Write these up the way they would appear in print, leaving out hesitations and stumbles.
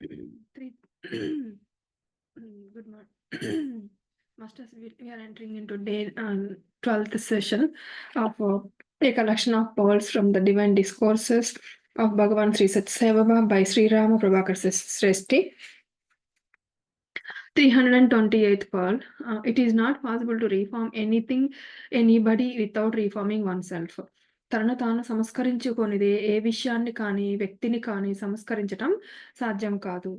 Three. Good morning. Masters, we are entering into day 12th session of a collection of pearls from the divine discourses of Bhagavan Sri Satyasai by Sri Rama Prabhakar Sresti. 328th pearl. It is not possible to reform anybody without reforming oneself. తనను తాను సంస్కరించుకొనిదే ఏ విషయాన్ని కానీ వ్యక్తిని కానీ సంస్కరించటం సాధ్యం కాదు.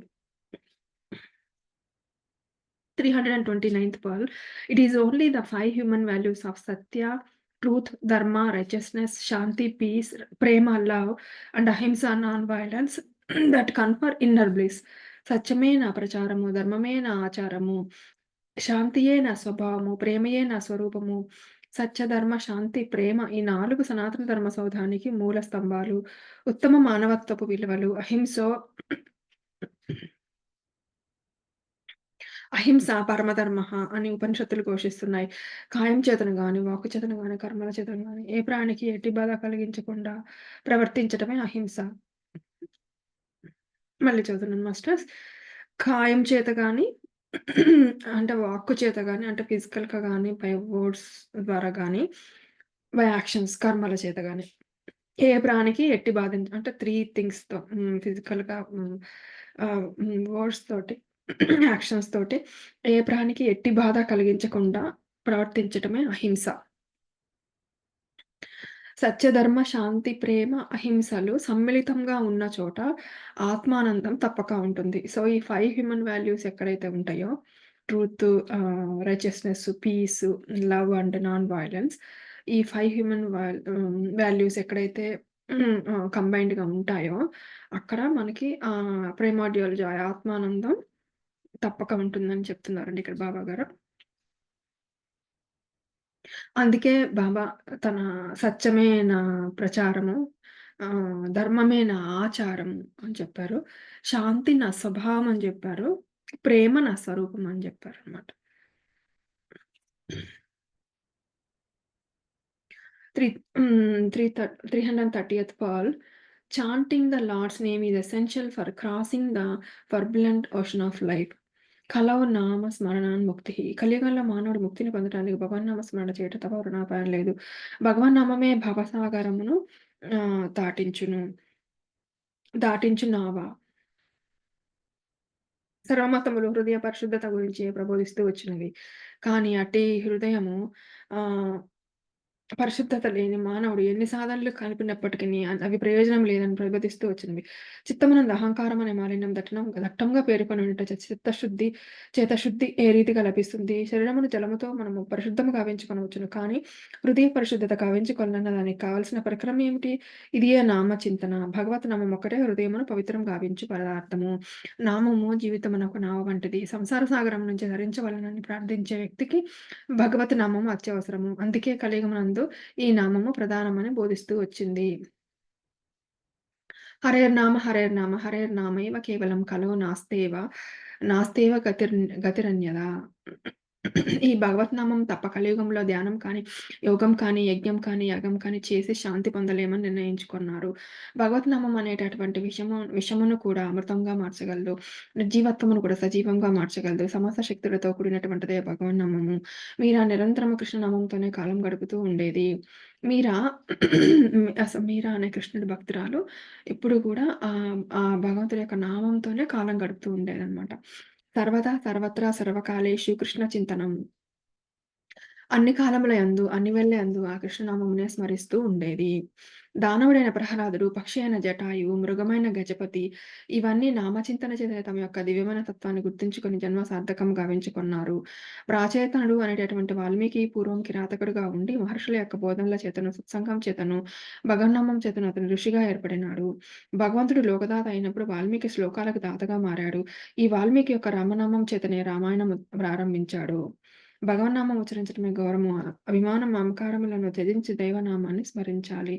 329th pearl. It is only the 5 human values of Satya, truth, dharma, righteousness, shanti, peace, prema, love, and ahimsa, non-violence that confer inner bliss. సత్యమే నా ప్రచారము, ధర్మమే నా ఆచారము, శాంతియే నా స్వభావము, ప్రేమయే నా స్వరూపము. సత్య, ధర్మ, శాంతి, ప్రేమ ఈ 4 సనాతన ధర్మ సౌధానికి మూల స్తంభాలు. ఉత్తమ మానవత్వపు విలువలు అహింస పరమధర్మ అని ఉపనిషత్తులు ఘోషిస్తున్నాయి. కాయం చేతను గాని, వాక్కు చేతను గాని, కర్మల చేతను గాని ఏ ప్రాణికి ఎట్టి బాధ కలిగించకుండా ప్రవర్తించటమే అహింస. మళ్ళీ చదువుతున్నాను మాస్టర్స్. కాయం చేత గాని అంటే వాక్కు చేత గాని, అంటే ఫిజికల్‌గా గాని, బై వర్డ్స్ ద్వారా గాని, బై యాక్షన్స్ కర్మల చేత గాని ఏ ప్రాణికి ఎట్టి అంటే 3 థింగ్స్‌తో ఫిజికల్‌గా వర్డ్స్ తోటి యాక్షన్స్ తోటి ఏ ప్రాణికి ఎట్టి బాధ కలిగించకుండా ప్రవర్తించటమే అహింస. సత్యధర్మ, శాంతి, ప్రేమ, అహింసలు సమ్మిళితంగా ఉన్న చోట ఆత్మానందం తప్పక ఉంటుంది. సో, ఈ 5 హ్యూమన్ వాల్యూస్ ఎక్కడైతే ఉంటాయో truth, righteousness, peace, love and non violence ఈ 5 హ్యూమన్ వాల్యూస్ ఎక్కడైతే కంబైన్డ్‌గా ఉంటాయో అక్కడ మనకి ప్రైమోర్డియల్ జాయ్ ఆత్మానందం తప్పక ఉంటుందని చెప్తున్నారండి ఇక్కడ బాబా గారు. అందుకే బాబా తన సత్యమే నా ప్రచారము, ధర్మమే నా ఆచారము అని చెప్పారు. శాంతి నా స్వభావం అని చెప్పారు. ప్రేమ నా స్వరూపం అని చెప్పారనమాట. 330th pearl. Chanting the Lord's name is essential for crossing the turbulent ocean of life. కలవు నామ స్మరణాన్ ముక్తి. కలియుగంలో మానవుడు ముక్తిని పొందడానికి భగవన్నామ స్మరణ చేయట తప్ప వృణాపాయం లేదు. భగవన్నామమే భవసాగరమును దాటించునావా. సర్వమతములు హృదయ పరిశుద్ధత గురించి ప్రబోధిస్తూ వచ్చినవి. కానీ అట్టి హృదయము పరిశుద్ధత లేని మానవుడు ఎన్ని సాధనలు కలిపినప్పటికిని అవి ప్రయోజనం లేదని ప్రబోధిస్తూ వచ్చినవి. చిత్తమునందు అహంకారం అనే మాలిన్యం దట్టంగా పేరుకొనుట చేతశుద్ధి ఏ రీతిగా లభిస్తుంది? శరీరమును జలముతో మనము పరిశుద్ధము గావించుకొనవచ్చును. కానీ హృదయ పరిశుద్ధత గావించుకొనున్న దానికి కావలసిన పరికరం ఏమిటి? ఇదియే నామ చింతన. భగవత్ నామం ఒక్కటే హృదయమును పవిత్రం గావించు పదార్థము. నామము జీవితమునకు నావ వంటిది. సంసార సాగరం నుంచి ధరించవలనని ప్రార్థించే వ్యక్తికి భగవత్ నామము అత్యవసరము. అందుకే కలియుగమునందు ఈ నామము ప్రధానమని బోధిస్తూ వచ్చింది. హరేర్నామైవ కేవలం కలో నాస్తేవ గతిరన్యదా. ఈ భగవత్నామం తప్ప కలియుగంలో ధ్యానం కానీ, యోగం కానీ, యజ్ఞం కానీ, యాగం కానీ చేసి శాంతి పొందలేమని నిర్ణయించుకున్నారు. భగవత్నామం అనేటటువంటి విషమును కూడా అమృతంగా మార్చగలదు. నిర్జీవత్వమును కూడా సజీవంగా మార్చగలదు. సమస్త శక్తులతో కూడినటువంటిదే భగవన్నామము. మీరా నిరంతరము కృష్ణనామంతోనే కాలం గడుపుతూ ఉండేది. మీరా అనే కృష్ణుడి భక్తురాలు ఎప్పుడు కూడా భగవంతుడి యొక్క నామంతోనే కాలం గడుపుతూ ఉండేదన్నమాట. సర్వదా సర్వత్రా సర్వకాలేషు కృష్ణ చింతనం. అన్ని కాలముల యందు అన్ని వేళలందు ఆ కృష్ణనామమునే స్మరిస్తూ ఉండేది. దానవుడైన ప్రహ్లాదుడు, పక్షి అయిన జటాయువు, మృగమైన గజపతి ఇవన్నీ నామచింతన చేత తమ యొక్క దివ్యమైన తత్వాన్ని గుర్తుంచుకొని జన్మ సార్థకం గావించుకున్నారు. ప్రాచేతనుడు అనేటటువంటి వాల్మీకి పూర్వం కిరాతకుడుగా ఉండి మహర్షుల యొక్క బోధనల చేతను, సత్సంగం చేతను, భగవన్నామం చేతను అతను ఋషిగా ఏర్పడినాడు. భగవంతుడు లోకదాత అయినప్పుడు వాల్మీకి శ్లోకాలకు దాతగా మారాడు. ఈ వాల్మీకి యొక్క రామనామం చేతనే రామాయణం ప్రారంభించాడు. భగవన్నామం ఉచ్చరించడమే గౌరవము. అభిమానం, మమకారములను త్యజించి దైవనామాన్ని స్మరించాలి.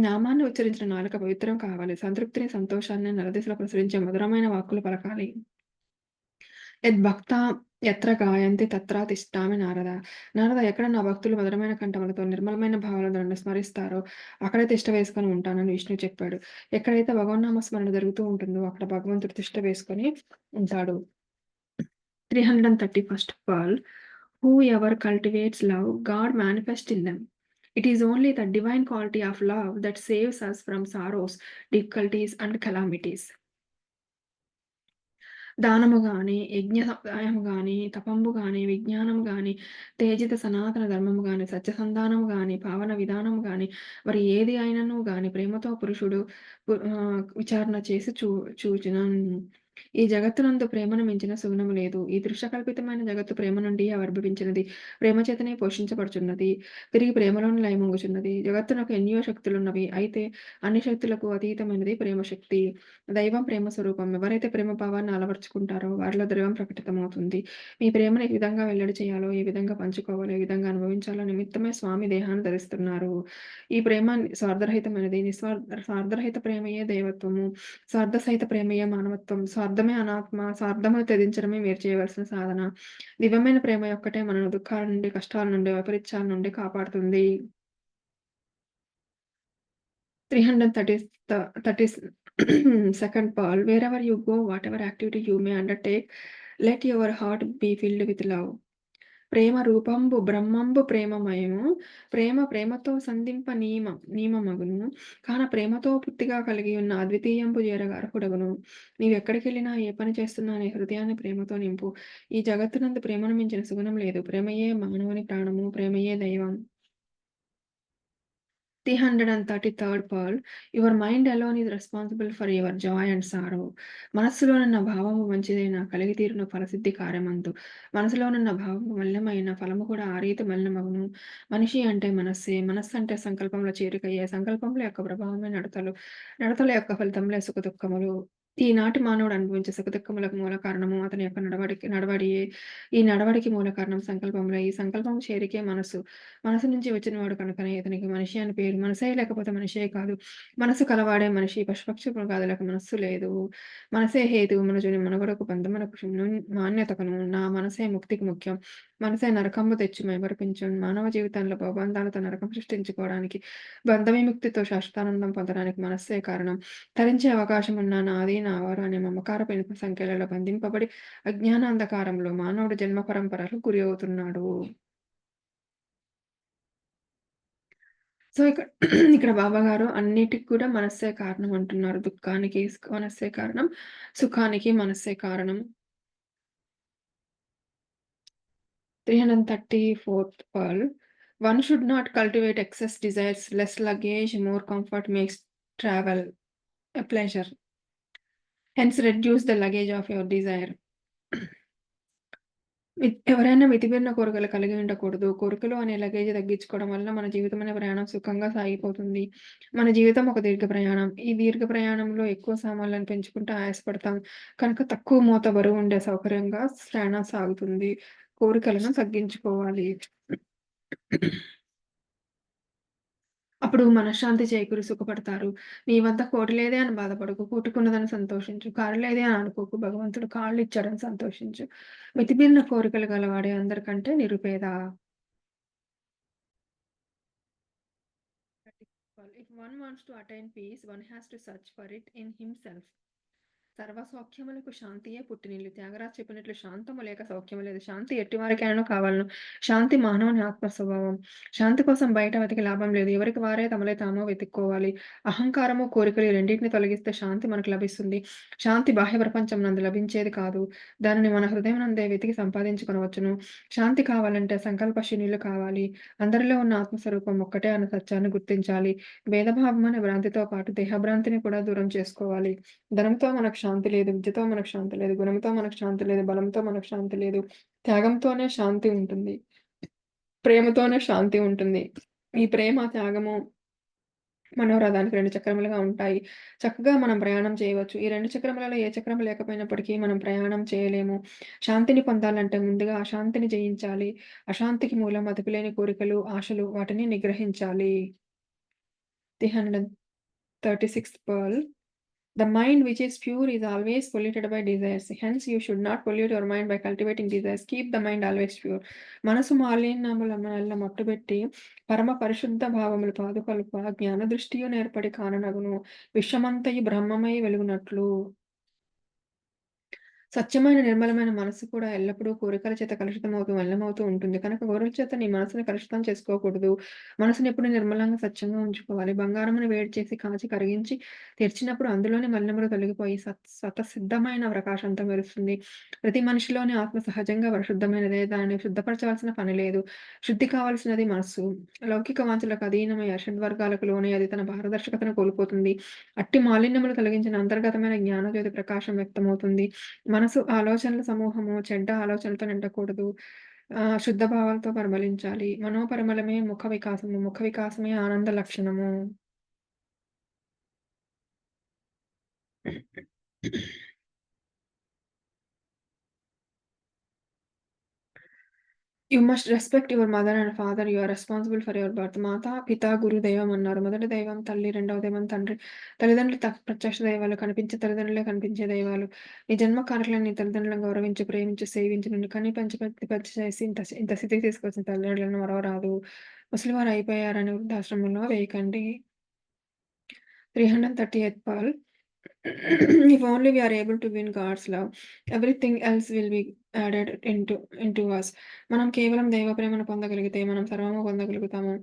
నామాన్ని ఉచ్చరించిన నాలుక పవిత్రం కావాలి. సంతృప్తిని, సంతోషాన్ని నలుదిశలో ప్రసరించే మధురమైన వాక్కులు పలకాలి. యద్భక్త యత్ర గాయంతి తత్ర తిష్టామి నారద. నారద ఎక్కడ నా భక్తులు మధురమైన కంఠములతో, నిర్మలమైన భావాలతో నన్ను స్మరిస్తారో, అక్కడే తిష్ట వేసుకొని ఉంటానని విష్ణువు చెప్పాడు. ఎక్కడైతే భగవన్నామ స్మరణ జరుగుతూ ఉంటుందో, అక్కడ భగవంతుడు తిష్ట వేసుకొని ఉంటాడు. 331st Pearl. Whoever cultivates love, God manifests in them. It is only the divine quality of love that saves us from sorrows, difficulties, and calamities. దానము గాని, యజ్ఞ సముదాయము గాని, తపంబు గాని, విజ్ఞానము గాని, తేజిత సనాతన ధర్మము గాని, సత్యసంధానము గాని, పావన విధానము గాని, మరి ఏది అయినను గాని ప్రేమతో పురుషుడు విచారణ చేసి చూచును. ఈ జగత్తునందు ప్రేమను మించిన సుగుణము లేదు. ఈ దృశ్యకల్పితమైన జగత్తు ప్రేమ నుండి ఆవిర్భవించినది. ప్రేమ చేతనే పోషించబడుచున్నది. తిరిగి ప్రేమలోనే లయమొంగుచున్నది. జగత్తునకు ఎన్నో శక్తులున్నవి. అయితే అన్ని శక్తులకు అతీతమైనది ప్రేమ శక్తి. దైవం ప్రేమ స్వరూపం. ఎవరైతే ప్రేమ భావాన్ని అలవరుచుకుంటారో వారిలో దైవం ప్రకటితమవుతుంది. మీ ప్రేమను ఏ విధంగా వెల్లడి చేయాలో, ఏ విధంగా పంచుకోవాలో, ఏ విధంగా అనుభవించాలో నిమిత్తమే స్వామి దేహాన్ని ధరిస్తున్నారు. ఈ ప్రేమ స్వార్థరహితమైనది. స్వార్థరహిత ప్రేమయే దైవత్వము. స్వార్థసహిత ప్రేమయే మానవత్వం. స్వార్థమే అనాత్మ. స్వార్థమును త్యజించడమే మీరు చేయవలసిన సాధన. దివ్యమైన ప్రేమ ఒక్కటే మనను దుఃఖాల నుండి, కష్టాల నుండి, వైపరీత్యాల నుండి కాపాడుతుంది. 330 30 second Paul, wherever you go, whatever activity you may undertake, let your heart be filled with love. ప్రేమ రూపంబు బ్రహ్మంబు ప్రేమమయము. ప్రేమతో సంధింప నీమమగును. కాన ప్రేమతో పుత్తిగా కలిగియున్న అద్వితీయంబు చేరగ అర్హుడగును. నీవెక్కడికెళ్ళినా, ఏ పని చేస్తున్నా నీ హృదయాన్ని ప్రేమతో నింపు. ఈ జగత్తునందు ప్రేమను మించిన సుగుణం లేదు. ప్రేమయే మానవుని ప్రాణము. ప్రేమయే దైవం. 333rd Pearl. Your mind alone is responsible for your joy and sorrow. మనస్సులోనున్న భావము మంచిదైన కలిగి తీరును ఫలసిద్ధి కార్యమందు. మనసులోనున్న భావము మలినమైన ఫలము కూడా ఆ రీతి మలినమగును. మనిషి అంటే మనస్సే. మనస్సు అంటే సంకల్పముల చేరికయే. సంకల్పముల యొక్క ప్రభావమే నడతలు. నడతల యొక్క ఫలితములే సుఖదుఃఖములు. ఈనాటి మానవుడు అనుభవించే సుఖదుఃఖములకు మూల కారణము అతని యొక్క నడవడియే. ఈ నడవడికి మూల కారణం సంకల్పములే. ఈ సంకల్పము చేరికే మనసు. మనసు నుంచి వచ్చినవాడు కనుకనే ఇతనికి మనిషి అని పేరు. మనసే లేకపోతే మనిషే కాదు. మనసు కలవాడే మనిషి. పశుపక్షి మృగాదులకు మనస్సు లేదు. మనసే హేతువు మనుజుని మనుగడకు బంధమునకు మాన్యతకును. నా మనసే ముక్తికి ముఖ్యం. మనసే నరకంబు తెచ్చి మైమరిపించును. మానవ జీవితంలో భవబంధాలతో నరకం సృష్టించుకోవడానికి, బంధ విముక్తితో శాశ్వతానందం పొందడానికి మనస్సే కారణం. తరించే అవకాశం ఉన్న నాది, నావారు అనే మమకారపు ఇనుప సంకెళ్లలో బంధింపబడి అజ్ఞాన అంధకారంలో మానవుడు జన్మ పరంపరలకు గురి అవుతున్నాడు. సో, ఇక్కడ బాబాగారు అన్నిటికి కూడా మనస్సే కారణం అంటున్నారు. దుఃఖానికి మనస్సే కారణం. సుఖానికి మనస్సే కారణం. 334th Pearl. One should not cultivate excess desires. Less luggage, more comfort makes travel a pleasure. Hence, reduce the luggage of your desire. ఎవరైనా మితిమీరిన కోరికలు కలిగి ఉండకూడదు. కోరికలు అనే లగేజ్ తగ్గించుకోవడం వల్ల మన జీవితం అనే ప్రయాణం సుఖంగా సాగిపోతుంది. మన జీవితం ఒక దీర్ఘ ప్రయాణం. ఈ దీర్ఘ ప్రయాణంలో ఎక్కువ సామాన్లను పెంచుకుంటూ ఆయాసపడతాం. కనుక తక్కువ మోత బరువు ఉండే సౌకర్యంగా ప్రయాణం సాగుతుంది. కోరికలను తగ్గించుకోవాలి. అప్పుడు మనశ్శాంతి చేకూరి సుఖపడతారు. నీ వద్ద కోటి లేదే అని బాధపడకు. కూటికున్నదని సంతోషించు. కారు లేదే అని అనుకోకు. భగవంతుడు కాళ్ళు ఇచ్చాడని సంతోషించు. మితిమీరిన కోరికలు గలవాడే అందరికంటే నిరుపేద. If one wants to attain peace, one has to search for it in himself. సర్వసౌఖ్యములకు శాంతియే పుట్టినిల్లు. త్యాగరాజు చెప్పినట్లు శాంతము లేక సౌఖ్యము లేదు. శాంతి ఎట్టివారికైనా కావాలను. శాంతి మానవుని ఆత్మ స్వభావం. శాంతి కోసం బయట వెతికి లాభం లేదు. ఎవరికి వారే తమలే తామో వెతుక్కోవాలి. అహంకారము, కోరికలు ఈ రెండింటిని తొలగిస్తే శాంతి మనకు లభిస్తుంది. శాంతి బాహ్య ప్రపంచం నందు లభించేది కాదు. దానిని మన హృదయం నందే వెతికి సంపాదించుకొనవచ్చును. శాంతి కావాలంటే సంకల్పశూన్యులు కావాలి. అందరిలో ఉన్న ఆత్మస్వరూపం ఒక్కటే అన్న సత్యాన్ని గుర్తించాలి. భేదభావం అనే భ్రాంతితో పాటు దేహభ్రాంతిని కూడా దూరం చేసుకోవాలి. ధనంతో మనకు శాంతి లేదు. విద్యతో మనకు శాంతి లేదు. గుణంతో మనకు శాంతి లేదు. బలంతో మనకు శాంతి లేదు. త్యాగంతోనే శాంతి ఉంటుంది. ప్రేమతోనే శాంతి ఉంటుంది. ఈ ప్రేమ, త్యాగము మనోరథానికి 2 చక్రములుగా ఉంటాయి. చక్కగా మనం ప్రయాణం చేయవచ్చు. ఈ 2 చక్రములలో ఏ చక్రం లేకపోయినప్పటికీ మనం ప్రయాణం చేయలేము. శాంతిని పొందాలంటే ముందుగా అశాంతిని జయించాలి. అశాంతికి మూలం అదుపులేని కోరికలు, ఆశలు. వాటిని నిగ్రహించాలి. 336th Pearl. The mind which is pure is always polluted by desires. Hence, you should not pollute your mind by cultivating desires. Keep the mind always pure. మనసు మాలిన్యముల మట్టుబెట్టి పరమ పరిశుద్ధ భావములు పాదుకొల్ప జ్ఞాన దృష్టియు నేర్పడి కాననగును. విశ్వమంతయు బ్రహ్మమై వెలుగునట్లు. స్వచ్ఛమైన, నిర్మలమైన మనస్సు కూడా ఎల్లప్పుడూ కోరికల చేత కలుషితమవుతూ, మలినమవుతూ ఉంటుంది. కనుక కోరికల చేత నీ మనసుని కలుషితం చేసుకోకూడదు. మనసునెప్పుడు నిర్మలంగా, స్వచ్ఛంగా ఉంచుకోవాలి. బంగారమును వేడి చేసి, కాచి, కరిగించి తెరిచినప్పుడు అందులోని మలినములు తొలగిపోయి స్వతసిద్ధమైన ప్రకాశంతో మెరుస్తుంది. ప్రతి మనిషిలోని ఆత్మ సహజంగా పరిశుద్ధమైనదే. దానిని శుద్ధపరచాల్సిన పని లేదు. శుద్ధి కావాల్సినది మనస్సు. లౌకిక వాంఛలకు అధీనమై అషడ్వర్గాలకు లోనై అది తన పారదర్శకతను కోల్పోతుంది. అట్టి మాలిన్యములు తొలగించిన అంతర్గతమైన జ్ఞానజ్యోతి ప్రకాశం వ్యక్తమవుతుంది. మనసు ఆలోచనల సమూహము చెడ్డ ఆలోచనలతో నిండకూడదు. శుద్ధ భావాలతో పరిమళించాలి. మనోపరిమళమే ముఖ వికాసము. ముఖ వికాసమే ఆనంద లక్షణము. You must respect your mother and father. You are responsible for your birth. మాత, పిత, గురు, దైవం అన్నారు. మొదటి దైవం తల్లి, రెండవ దైవం తండ్రి. తల్లిదండ్రులు ప్రత్యక్ష దైవాలు. కనిపించే తల్లిదండ్రులే కనిపించే దైవాలు. నీ జన్మ కారకులైన నీ తల్లిదండ్రులను గౌరవించు, ప్రేమించు, సేవించు. నిన్ను కని పెంచి చేసి ఇంత స్థితికి తీసుకొచ్చిన తల్లిదండ్రులను మరవరాదు. ముసలివారు అయిపోయారని వృద్ధాశ్రమంలో వేయకండి. 338th Paul. If only we are able to win God's love, everything else will be added into us. మనం కేవలం దైవ ప్రేమను పొందగలిగితే మనం సర్వము పొందగలుగుతాము.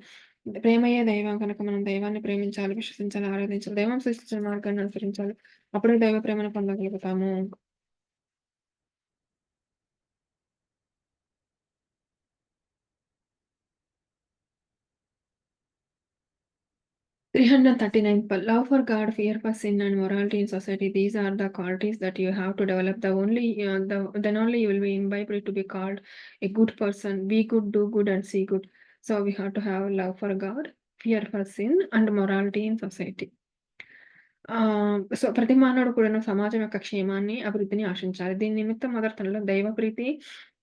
ప్రేమయే దైవం కనుక మనం దైవాన్ని ప్రేమించాలి, విశ్వసించాలి, ఆరాధించాలి. దైవం సృష్టించిన మార్గాన్ని అనుసరించాలి. అప్పుడే దైవ ప్రేమను పొందగలుగుతాము. 339th Pal. Love for God, fear for sin, and morality in society. These are the qualities that you have to develop. Then only you will be imbibed to be called a good person. Be good, do good, and see good. So we have to have love for God, fear for sin, and morality in society. So, ప్రతి మానవుడు కూడాను సమాజం యొక్క క్షేమాన్ని, అభివృద్ధిని ఆశించాలి. దీని నిమిత్తం మొదటలో దైవప్రీతి,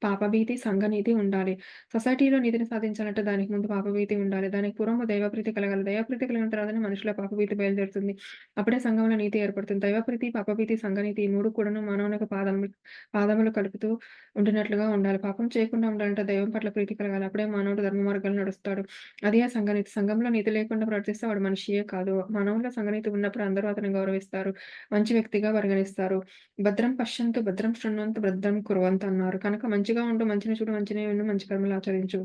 పాపభీతి, సంఘనీతి ఉండాలి. సొసైటీలో నీతిని సాధించాలంటే దానికి ముందు పాపభీతి ఉండాలి. దానికి పూర్వము దైవప్రీతి కలగాలి. దైవప్రీతి కలిగిన తర్వాతనే మనిషిలో పాపభీతి బయలుదేరుతుంది. అప్పుడే సంఘంలో నీతి ఏర్పడుతుంది. దైవప్రీతి, పాపభీతి, సంఘనీతి ఈ 3 కూడాను మానవునికి పాదములు కలుపుతూ ఉండినట్లుగా ఉండాలి. పాపం చేయకుండా ఉండాలంటే దైవం పట్ల ప్రీతి కలగాలి. అప్పుడే మానవుడు ధర్మ మార్గాల్లో నడుస్తాడు. అదే సంఘనీతి. సంఘంలో నీతి లేకుండా ప్రవర్తిస్తే వాడు మనిషియే కాదు. మానవుల్లో సంఘనీతి ఉన్నప్పుడు అందరూ అతన్ని గౌరవిస్తారు. మంచి వ్యక్తిగా పరిగణిస్తారు. భద్రం పశ్యంతు, భద్రం శృణ్వంతు, భద్రం కుర్వంతు అన్నారు. కనుక మంచిగా ఉండు, మంచిని చూడు, మంచినే విను, మంచి కర్మలు ఆచరించు.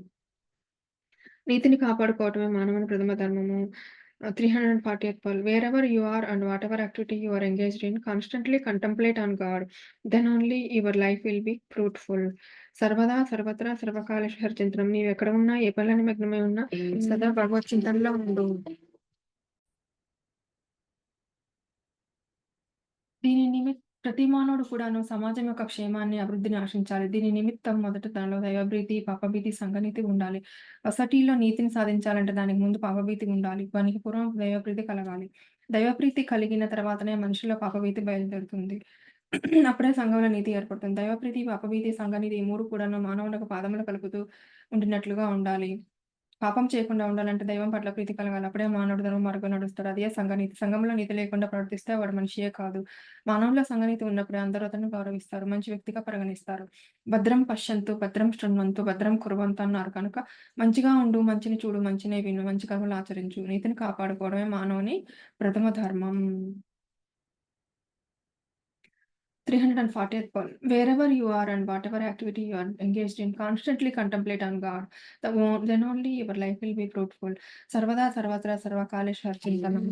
నీతిని కాపాడుకోవటమే మానవుని ప్రథమ ధర్మము. 340th Pal. Wherever you are and whatever activity you are engaged in, constantly contemplate on God. Then only your life will be fruitful. సర్వదా సర్వత్రా సర్వకాలేశ్వర చింతనం. నీవెక్కడ ఉన్నా, ఏ పనిలో నిమగ్నమై ఉన్నా సదా భగవత్ చింతనలో ఉండు. ప్రతి మానవుడు కూడాను సమాజం యొక్క క్షేమాన్ని, అభివృద్ధిని ఆశించాలి. దీని నిమిత్తం మొదట తనలో దైవభీతి, పాపభీతి, సంఘనీతి ఉండాలి. సొసైటీలో నీతిని సాధించాలంటే దానికి ముందు పాపభీతి ఉండాలి. దానికి పూర్వం దైవప్రీతి కలగాలి. దైవప్రీతి కలిగిన తర్వాతనే మనిషిలో పాపభీతి బయలుదేరుతుంది. అప్పుడే సంఘంలో నీతి ఏర్పడుతుంది. దైవప్రీతి, పాపభీతి, సంఘనీతి ఈ 3 కూడాను మానవులకు పాదములు కలుపుతూ ఉండినట్లుగా ఉండాలి. పాపం చేయకుండా ఉండాలంటే దైవం పట్ల ప్రీతి కలగాలి. అప్పుడే మానవుడు ధర్మ మార్గంలో నడుస్తాడు. అదే సంఘనీతి. సంఘంలో నీతి లేకుండా ప్రవర్తిస్తే వాడు మనిషియే కాదు. మానవుల్లో సంఘనీతి ఉన్నప్పుడే అందరూ అతన్ని గౌరవిస్తారు. మంచి వ్యక్తిగా పరిగణిస్తారు. భద్రం పశ్యంతు, భద్రం శృణ్వంతు, భద్రం కుర్వంతు అన్నారు. కనుక మంచిగా ఉండు, మంచిని చూడు, మంచినే విను, మంచి కర్మలు ఆచరించు. నీతిని కాపాడుకోవడమే మానవుని ప్రథమ ధర్మం. 340th Pal. Wherever you are and whatever activity you are engaged in, constantly contemplate on God. Then only your life will be fruitful. Sarvada Sarvatra Sarvakaleshwar Chintanam.